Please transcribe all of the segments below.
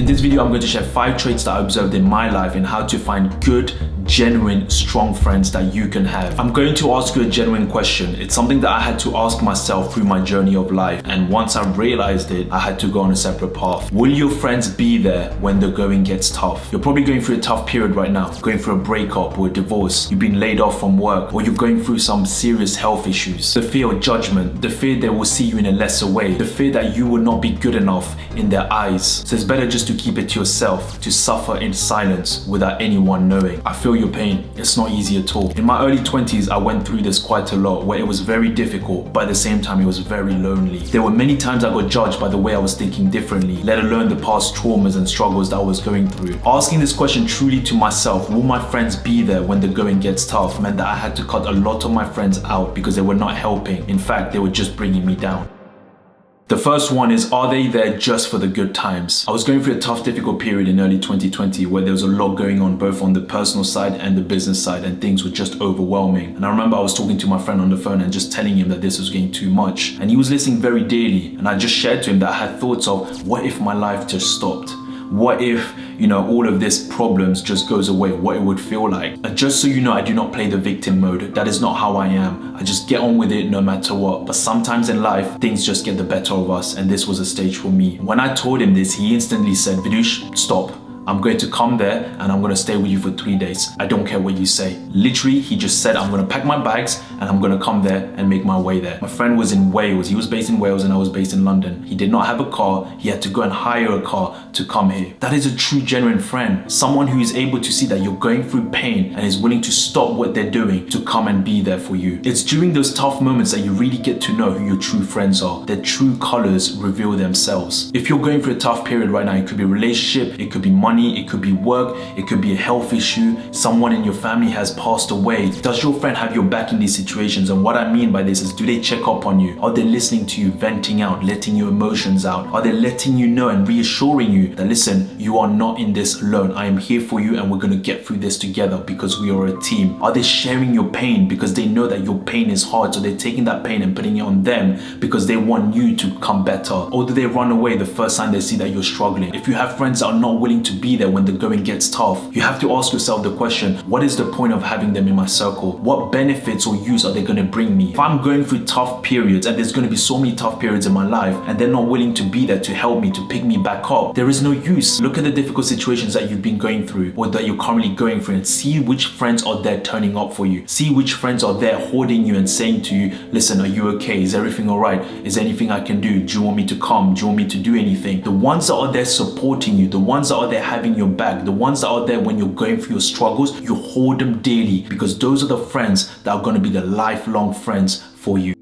In this video, I'm going to share 5 traits that I observed in my life and how to find good, genuine, strong friends that you can have. I'm going to ask you a genuine question. It's something that I had to ask myself through my journey of life, and once I realized it, I had to go on a separate path. Will your friends be there when the going gets tough? You're probably going through a tough period right now, going through a breakup or a divorce, you've been laid off from work, or you're going through some serious health issues. The fear of judgment, the fear they will see you in a lesser way, the fear that you will not be good enough in their eyes. So it's better just to keep it to yourself, to suffer in silence without anyone knowing. I feel your pain. It's not easy at all. In my early 20s, I went through this quite a lot, where it was very difficult, but at the same time, it was very lonely. There were many times I got judged by the way I was thinking differently, let alone the past traumas and struggles that I was going through. Asking this question truly to myself, will my friends be there when the going gets tough, meant that I had to cut a lot of my friends out because they were not helping. In fact, they were just bringing me down. The first one is, are they there just for the good times? I was going through a tough, difficult period in early 2020 where there was a lot going on both on the personal side and the business side, and things were just overwhelming. And I remember I was talking to my friend on the phone and just telling him that this was getting too much. And he was listening very dearly. And I just shared to him that I had thoughts of, what if my life just stopped? What if, all of this problems just goes away, what it would feel like. And just so you know, I do not play the victim mode. That is not how I am. I just get on with it no matter what. But sometimes in life, things just get the better of us, and this was a stage for me. When I told him this, he instantly said, Vidush, stop. I'm going to come there and I'm going to stay with you for 3 days. I don't care what you say. Literally, he just said, I'm going to pack my bags and I'm going to come there and make my way there. My friend was in Wales. He was based in Wales and I was based in London. He did not have a car. He had to go and hire a car to come here. That is a true, genuine friend. Someone who is able to see that you're going through pain and is willing to stop what they're doing to come and be there for you. It's during those tough moments that you really get to know who your true friends are. Their true colors reveal themselves. If you're going through a tough period right now, it could be a relationship, it could be money, it could be work, it could be a health issue, someone in your family has passed away. Does your friend have your back in these situations? And what I mean by this is, do they check up on you? Are they listening to you, venting out, letting your emotions out? Are they letting you know and reassuring you that, listen, you are not in this alone. I am here for you and we're going to get through this together because we are a team. Are they sharing your pain because they know that your pain is hard, so they're taking that pain and putting it on them because they want you to come better? Or do they run away the first time they see that you're struggling? If you have friends that are not willing to be there when the going gets tough, you have to ask yourself the question, what is the point of having them in my circle? What benefits or use are they going to bring me? If I'm going through tough periods, and there's going to be so many tough periods in my life, and they're not willing to be there to help me, to pick me back up, there is no use. Look at the difficult situations that you've been going through or that you're currently going through, and see which friends are there turning up for you. See which friends are there holding you and saying to you, listen, are you okay? Is everything all right? Is there anything I can do? Do you want me to come? Do you want me to do anything? The ones that are there supporting you, the ones that are there having your back, the ones that are there when you're going through your struggles, you hold them daily, because those are the friends that are going to be the lifelong friends for you.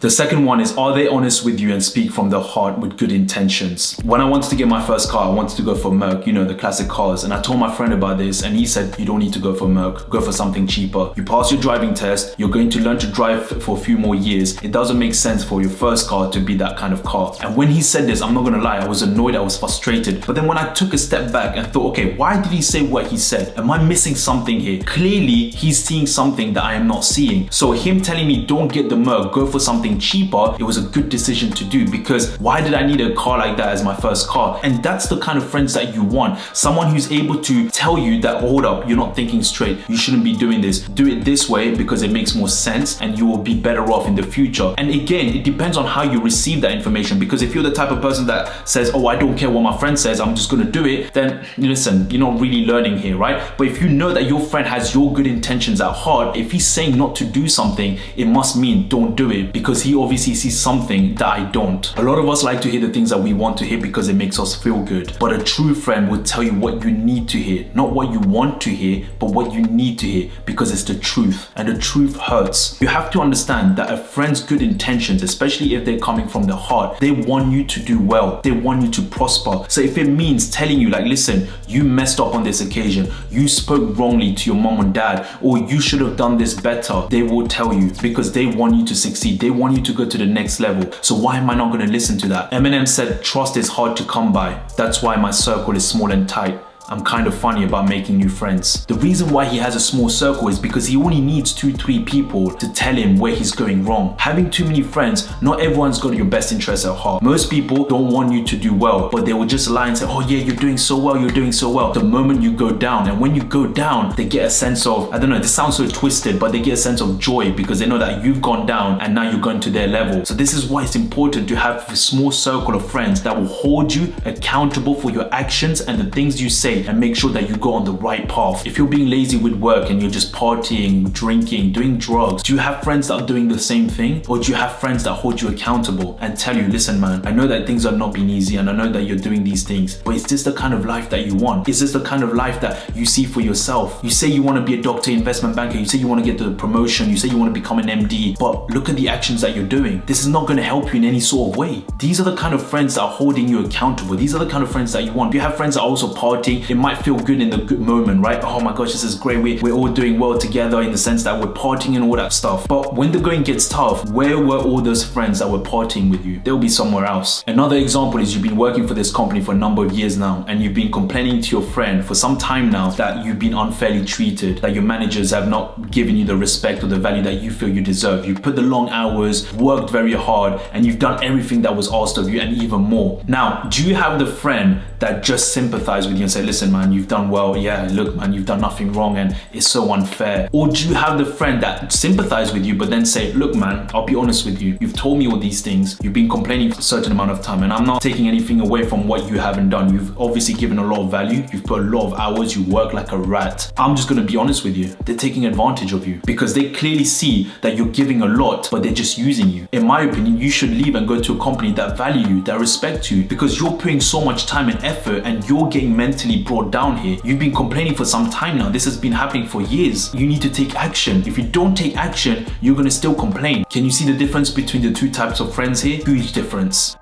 The second one is, are they honest with you and speak from the heart with good intentions? When I wanted to get my first car, I wanted to go for Merc, the classic cars. And I told my friend about this and he said, you don't need to go for Merc, go for something cheaper. You pass your driving test, you're going to learn to drive for a few more years. It doesn't make sense for your first car to be that kind of car. And when he said this, I'm not gonna lie, I was annoyed, I was frustrated. But then when I took a step back and thought, okay, why did he say what he said? Am I missing something here? Clearly, he's seeing something that I am not seeing. So him telling me, don't get the Merc, go for something cheaper, it was a good decision to do, because why did I need a car like that as my first car? And that's the kind of friends that you want. Someone who's able to tell you that, hold up, you're not thinking straight, you shouldn't be doing this, do it this way because it makes more sense and you will be better off in the future. And again, it depends on how you receive that information, because if you're the type of person that says, oh, I don't care what my friend says, I'm just gonna do it, then listen, you're not really learning here, right? But if you know that your friend has your good intentions at heart, if he's saying not to do something, it must mean don't do it, because he obviously sees something that I don't. A lot of us like to hear the things that we want to hear because it makes us feel good. But a true friend will tell you what you need to hear, not what you want to hear, but what you need to hear, because it's the truth, and the truth hurts. You have to understand that a friend's good intentions, especially if they're coming from the heart, they want you to do well, they want you to prosper. So if it means telling you, like, listen, you messed up on this occasion, you spoke wrongly to your mom and dad, or you should have done this better, they will tell you, because they want you to succeed, they want you to go to the next level. So why am I not going to listen to that? Eminem said, trust is hard to come by. That's why my circle is small and tight. I'm kind of funny about making new friends. The reason why he has a small circle is because he only needs 2-3 people to tell him where he's going wrong. Having too many friends, not everyone's got your best interests at heart. Most people don't want you to do well, but they will just lie and say, oh yeah, you're doing so well, you're doing so well. The moment you go down, and when you go down, they get a sense of, I don't know, this sounds so twisted, but they get a sense of joy because they know that you've gone down and now you're going to their level. So this is why it's important to have a small circle of friends that will hold you accountable for your actions and the things you say and make sure that you go on the right path. If you're being lazy with work and you're just partying, drinking, doing drugs, do you have friends that are doing the same thing? Or do you have friends that hold you accountable and tell you, listen man, I know that things are not being easy and I know that you're doing these things, but is this the kind of life that you want? Is this the kind of life that you see for yourself? You say you want to be a doctor, investment banker, you say you want to get the promotion, you say you want to become an MD, but look at the actions that you're doing. This is not going to help you in any sort of way. These are the kind of friends that are holding you accountable. These are the kind of friends that you want. If you have friends that are also partying, it might feel good in the good moment, right? Oh my gosh, this is great. We're all doing well together in the sense that we're partying and all that stuff. But when the going gets tough, where were all those friends that were partying with you? They'll be somewhere else. Another example is you've been working for this company for a number of years now, and you've been complaining to your friend for some time now that you've been unfairly treated, that your managers have not given you the respect or the value that you feel you deserve. You've put the long hours, worked very hard, and you've done everything that was asked of you and even more. Now, do you have the friend that just sympathize with you and say, listen man, you've done well, yeah, look man, you've done nothing wrong and it's so unfair? Or do you have the friend that sympathize with you but then say, look man, I'll be honest with you, you've told me all these things, you've been complaining for a certain amount of time and I'm not taking anything away from what you haven't done. You've obviously given a lot of value, you've put a lot of hours, you work like a rat. I'm just gonna be honest with you, they're taking advantage of you because they clearly see that you're giving a lot but they're just using you. In my opinion, you should leave and go to a company that value you, that respect you, because you're putting so much time and effort and you're getting mentally brought down here. You've been complaining for some time now. This has been happening for years. You need to take action. If you don't take action, you're gonna still complain. Can you see the difference between the two types of friends here? Huge difference.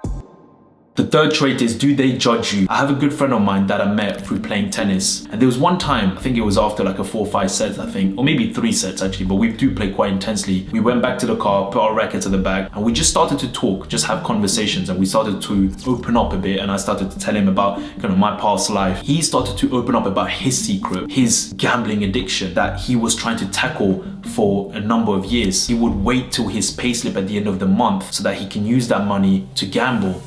The third trait is, do they judge you? I have a good friend of mine that I met through playing tennis. And there was one time, I think it was after like a 4 or 5 sets, I think, or maybe 3 sets actually, but we do play quite intensely. We went back to the car, put our rackets at the back, and we just started to talk, just have conversations. And we started to open up a bit. And I started to tell him about kind of my past life. He started to open up about his secret, his gambling addiction that he was trying to tackle for a number of years. He would wait till his payslip at the end of the month so that he can use that money to gamble.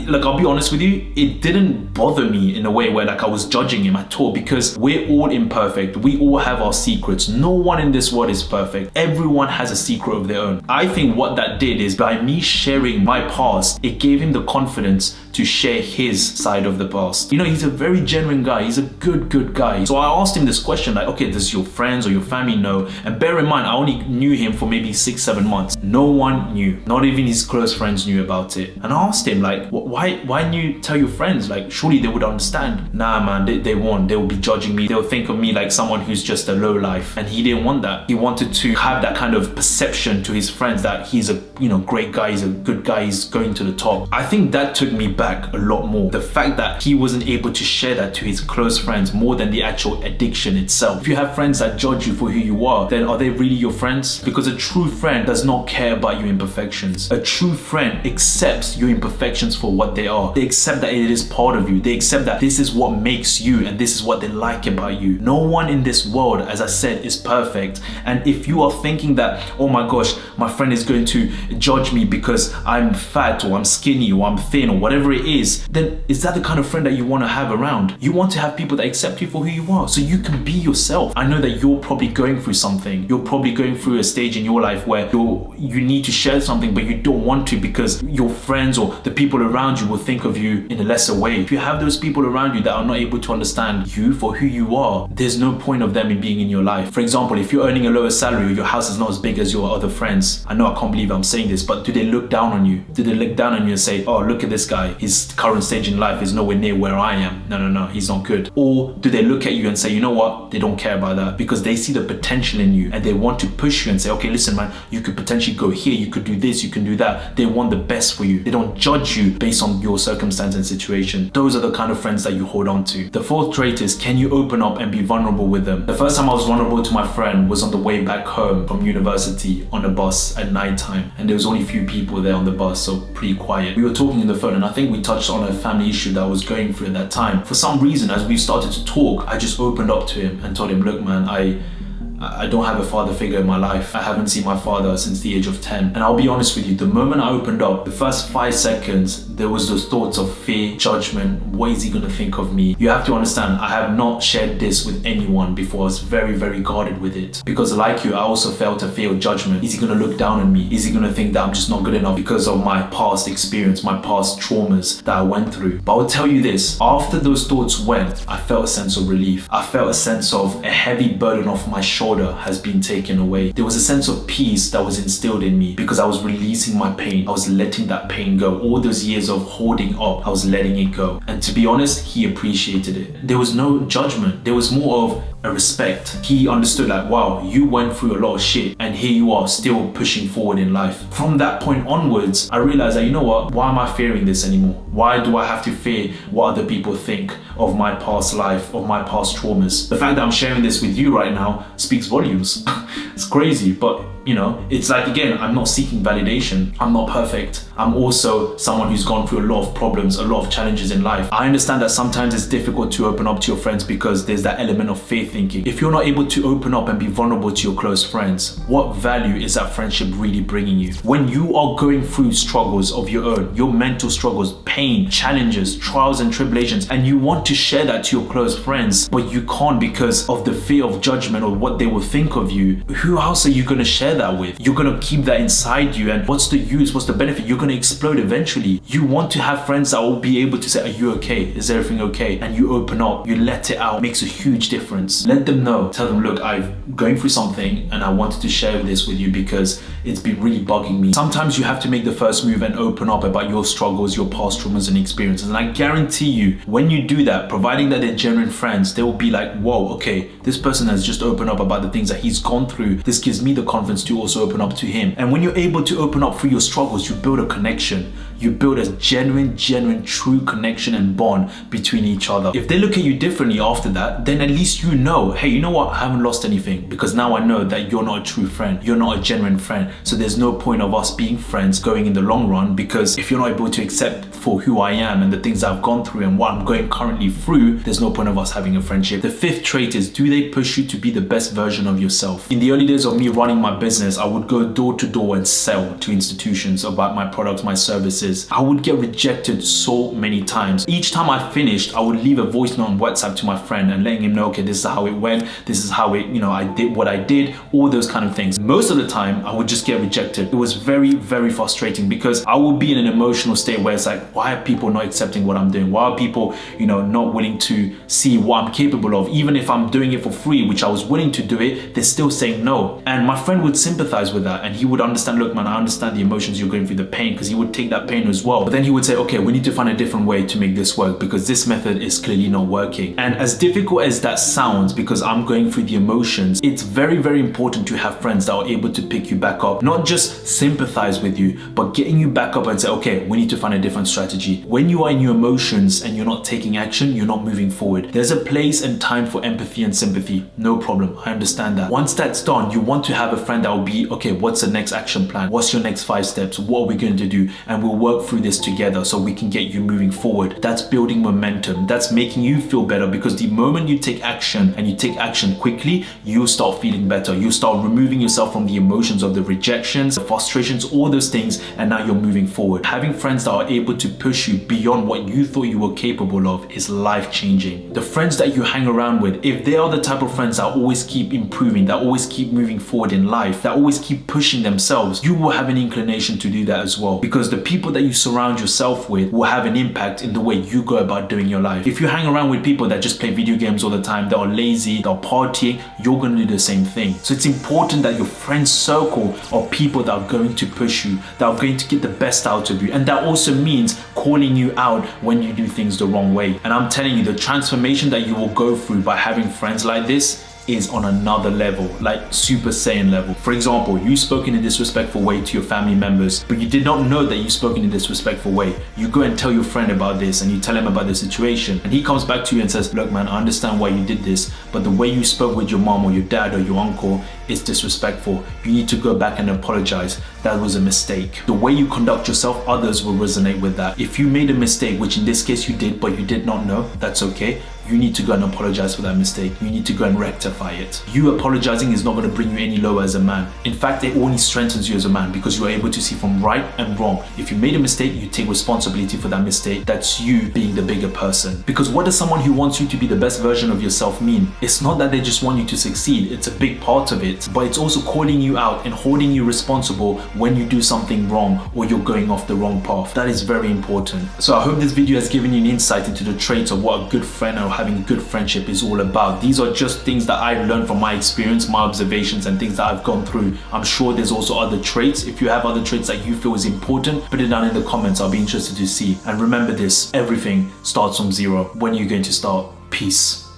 Like, I'll be honest with you, it didn't bother me in a way where like I was judging him at all, because we're all imperfect. We all have our secrets. No one in this world is perfect. Everyone has a secret of their own. I think what that did is, by me sharing my past, it gave him the confidence to share his side of the past. You know, he's a very genuine guy. He's a good guy. So I asked him this question like, okay, does your friends or your family know? And bear in mind, I only knew him for maybe 6-7 months. No one knew. Not even his close friends knew about it. And I asked him like, why didn't you tell your friends? Like, surely they would understand. Nah man, they won't. They will be judging me. They'll think of me like someone who's just a low life. And he didn't want that. He wanted to have that kind of perception to his friends that he's a, you know, great guy, he's a good guy, he's going to the top. I think that took me back a lot more. The fact that he wasn't able to share that to his close friends more than the actual addiction itself. If you have friends that judge you for who you are, then are they really your friends? Because a true friend does not care about your imperfections. A true friend accepts your imperfections for what they are. They accept that it is part of you. They accept that this is what makes you and this is what they like about you. No one in this world, as I said, is perfect. And if you are thinking that, oh my gosh, my friend is going to judge me because I'm fat or I'm skinny or I'm thin or whatever it is, then is that the kind of friend that you want to have around? You want to have people that accept you for who you are, so you can be yourself. I know that you're probably going through something. You're probably going through a stage in your life where you need to share something, but you don't want to because your friends or the people around you will think of you in a lesser way. If you have those people around you that are not able to understand you for who you are, there's no point of them in being in your life. For example, if you're earning a lower salary or your house is not as big as your other friends, I know I can't believe I'm saying this, but do they look down on you? Do they look down on you and say, oh, look at this guy, his current stage in life is nowhere near where I am. No, he's not good. Or do they look at you and say, you know what? They don't care about that because they see the potential in you and they want to push you and say, okay, listen, man, you could potentially go here, you could do this, you can do that. They want the best for you. They don't judge you based on your circumstance and situation. Those are the kind of friends that you hold on to. The fourth trait is, can you open up and be vulnerable with them? The first time I was vulnerable to my friend was on the way back home from university on a bus at nighttime, and there was only a few people there on the bus, so pretty quiet. We were talking on the phone, and I think we touched on a family issue that I was going through at that time. For some reason, as we started to talk, I just opened up to him and told him, look, man, I don't have a father figure in my life. I haven't seen my father since the age of 10. And I'll be honest with you, the moment I opened up, the first 5 seconds, there was those thoughts of fear, judgment. What is he gonna think of me? You have to understand, I have not shared this with anyone before. I was very, very guarded with it. Because like you, I also felt a fear of judgment. Is he gonna look down on me? Is he gonna think that I'm just not good enough because of my past experience, my past traumas that I went through? But I'll tell you this, after those thoughts went, I felt a sense of relief. I felt a sense of a heavy burden off my shoulder has been taken away. There was a sense of peace that was instilled in me because I was releasing my pain. I was letting that pain go. All those years of holding up, I was letting it go. And to be honest, he appreciated it. There was no judgment. There was more of a respect. He understood like, wow, you went through a lot of shit and here you are still pushing forward in life. From that point onwards, I realized that, you know what, why am I fearing this anymore? Why do I have to fear what other people think of my past life, of my past traumas? The fact that I'm sharing this with you right now speaks volumes. It's crazy, but you know, it's like, again, I'm not seeking validation. I'm not perfect. I'm also someone who's gone through a lot of problems, a lot of challenges in life. I understand that sometimes it's difficult to open up to your friends because there's that element of fear thinking. If you're not able to open up and be vulnerable to your close friends, what value is that friendship really bringing you? When you are going through struggles of your own, your mental struggles, pain, challenges, trials and tribulations, and you want to share that to your close friends, but you can't because of the fear of judgment or what they will think of you, who else are you going to share that with? You're going to keep that inside you, and what's the use? What's the benefit? You're going to explode eventually. You want to have friends that will be able to say, are you okay? Is everything okay? And you open up, you let it out. It makes a huge difference. Let them know. Tell them, look, I'm going through something and I wanted to share this with you because it's been really bugging me. Sometimes you have to make the first move and open up about your struggles, your past traumas and experiences. And I guarantee you, when you do that, providing that they're genuine friends, they will be like, whoa, okay, this person has just opened up about the things that he's gone through. This gives me the confidence to also open up to him. And when you're able to open up through your struggles, you build a connection. You build a genuine, true connection and bond between each other. If they look at you differently after that, then at least you know, hey, you know what? I haven't lost anything because now I know that you're not a true friend. You're not a genuine friend. So there's no point of us being friends going in the long run, because if you're not able to accept for who I am and the things I've gone through and what I'm going currently through, there's no point of us having a friendship. The fifth trait is, do they push you to be the best version of yourself? In the early days of me running my business, I would go door to door and sell to institutions about my products, my services. I would get rejected so many times. Each time I finished, I would leave a voice note on WhatsApp to my friend and letting him know, okay, this is how it went. This is how it, I did what I did, all those kind of things. Most of the time, I would just get rejected. It was very, very frustrating because I would be in an emotional state where it's like, why are people not accepting what I'm doing? Why are people, not willing to see what I'm capable of? Even if I'm doing it for free, which I was willing to do it, they're still saying no. And my friend would sympathize with that and he would understand, look, man, I understand the emotions you're going through, the pain, because he would take that pain as well. But then he would say, okay, we need to find a different way to make this work because this method is clearly not working. And as difficult as that sounds, because I'm going through the emotions, it's very, very important to have friends that are able to pick you back up, not just sympathize with you, but getting you back up and say, okay, we need to find a different strategy. When you are in your emotions and you're not taking action, you're not moving forward. There's a place and time for empathy and sympathy. No problem. I understand that. Once that's done, you want to have a friend that will be, okay, what's the next action plan? What's your next 5 steps? What are we going to do? And we'll work through this together so we can get you moving forward. That's building momentum. That's making you feel better, because the moment you take action and you take action quickly, you'll start feeling better. You'll start removing yourself from the emotions of the rejections, the frustrations, all those things, and now you're moving forward. Having friends that are able to push you beyond what you thought you were capable of is life-changing. The friends that you hang around with, if they are the type of friends that always keep improving, that always keep moving forward in life, that always keep pushing themselves, you will have an inclination to do that as well, because the people that you surround yourself with will have an impact in the way you go about doing your life. If you hang around with people that just play video games all the time, that are lazy, that are partying, you're going to do the same thing. So it's important that your friend circle are people that are going to push you, that are going to get the best out of you, and that also means calling you out when you do things the wrong way. And I'm telling you, the transformation that you will go through by having friends like this is on another level, like Super Saiyan level. For example, you spoke in a disrespectful way to your family members, but you did not know that you spoke in a disrespectful way. You go and tell your friend about this, and you tell him about the situation, and he comes back to you and says, look man, I understand why you did this, but the way you spoke with your mom or your dad or your uncle is disrespectful. You need to go back and apologize. That was a mistake. The way you conduct yourself, others will resonate with that. If you made a mistake, which in this case you did, but you did not know, that's okay. You need to go and apologize for that mistake. You need to go and rectify it. You apologizing is not going to bring you any lower as a man. In fact, it only strengthens you as a man because you are able to see from right and wrong. If you made a mistake, you take responsibility for that mistake. That's you being the bigger person. Because what does someone who wants you to be the best version of yourself mean? It's not that they just want you to succeed. It's a big part of it, but it's also calling you out and holding you responsible when you do something wrong or you're going off the wrong path. That is very important. So I hope this video has given you an insight into the traits of what a good friend or having a good friendship is all about. These are just things that I've learned from my experience, my observations, and things that I've gone through. I'm sure there's also other traits. If you have other traits that you feel is important, put it down in the comments. I'll be interested to see. And remember this, everything starts from zero. When are you going to start? Peace.